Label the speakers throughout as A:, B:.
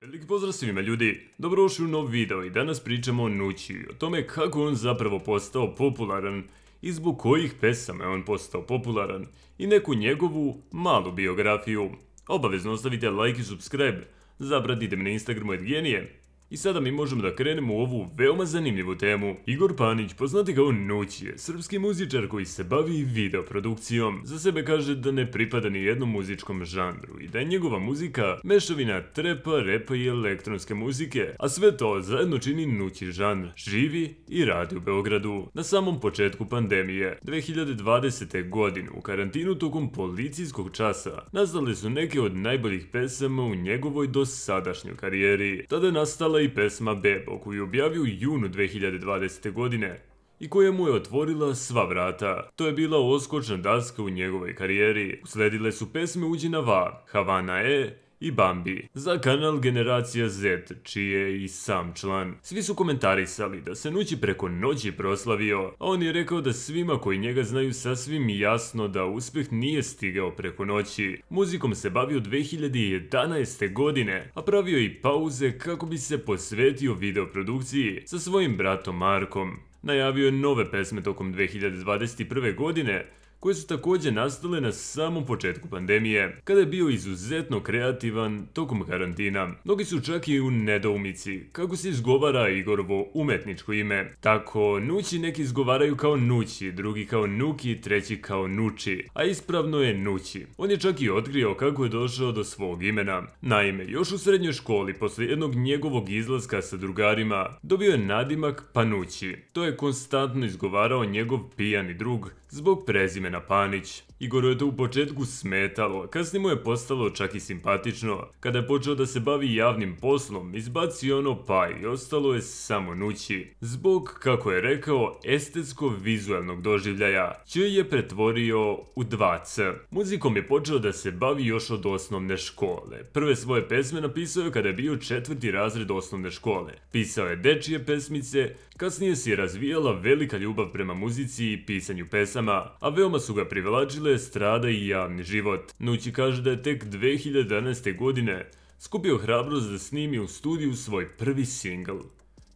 A: Veliki pozdrav svima ljudi, dobrodošli u nov video i danas pričamo o Nući, o tome kako on zapravo postao popularan i zbog kojih pesama je on postao popularan i neku njegovu malu biografiju. Obavezno ostavite like i subscribe, zapratite me na Instagramu @genije. I sada mi možemo da krenemo u ovu veoma zanimljivu temu. Igor Panić, poznati kao Nući, je srpski muzičar koji se bavi videoprodukcijom. Za sebe kaže da ne pripada ni jednom muzičkom žanru i da je njegova muzika mešavina trepa, repa i elektronske muzike, a sve to zajedno čini Nući žanr. Živi i radi u Beogradu. Na samom početku pandemije, 2020. godine, u karantinu tokom policijskog časa, nastale su neke od najboljih pesama u njegovoj dosadašnjoj karijeri. Tada je nastala i pesma Bebo, koju je objavio u junu 2020. godine i koja mu je otvorila sva vrata. To je bila odskočna daska u njegovoj karijeri. Usledile su pesme Uđi na Va, Havana E i Bambi za kanal Generacija Z, čiji je i sam član. Svi su komentarisali da se Nući preko noći proslavio, a on je rekao da svima koji njega znaju sasvim jasno da uspeh nije stigao preko noći. Muzikom se bavio 2011. godine, a pravio i pauze kako bi se posvetio videoprodukciji sa svojim bratom Markom. Najavio je nove pesme tokom 2021. godine, koje su također nastale na samom početku pandemije, kada je bio izuzetno kreativan tokom karantina. Mnogi su čak i u nedoumici kako se izgovara Igorovo umetničko ime. Tako, Nući neki izgovaraju kao Nući, drugi kao Nuki, treći kao Nuči, a ispravno je Nući. On je čak i otkrio kako je došao do svog imena. Naime, još u srednjoj školi, posle jednog njegovog izlaska sa drugarima, dobio je nadimak Panući. To je konstantno izgovarao njegov pijani drug zbog prezimena Panić. Igoru je to u početku smetalo, kasnije mu je postalo čak i simpatično. Kada je počeo da se bavi javnim poslom, izbacio ono pa i ostalo je samo Nući. Zbog, kako je rekao, estetsko-vizualnog doživljaja, čije je pretvorio u 2C. Muzikom je počeo da se bavi još od osnovne škole. Prve svoje pesme napisao je kada je bio 4. razred osnovne škole. Pisao je dečije pesmice, kasnije se je razvijala velika ljubav prema muzici i pisanju pesama, a veoma su ga privlačile estrada i javni život. Nući kaže da je tek 2011. godine skupio hrabrost da snimi u studiju svoj prvi singl.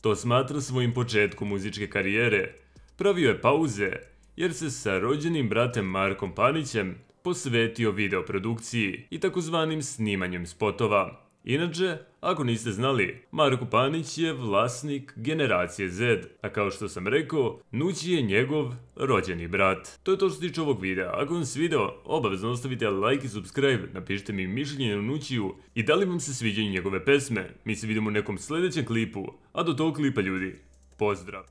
A: To smatra svojim početkom muzičke karijere. Pravio je pauze jer se sa rođenim bratem Markom Panićem posvetio videoprodukciji i takozvanim snimanjem spotova. Inače, ako niste znali, Marko Panić je vlasnik Generacije Z, a kao što sam rekao, Nući je njegov rođeni brat. To je to što se tiče ovog videa. Ako vam se video, obavezno ostavite like i subscribe, napišite mi mišljenje o Nućiju i da li vam se sviđaju njegove pesme. Mi se vidimo u nekom sljedećem klipu, a do tog klipa ljudi, pozdrav!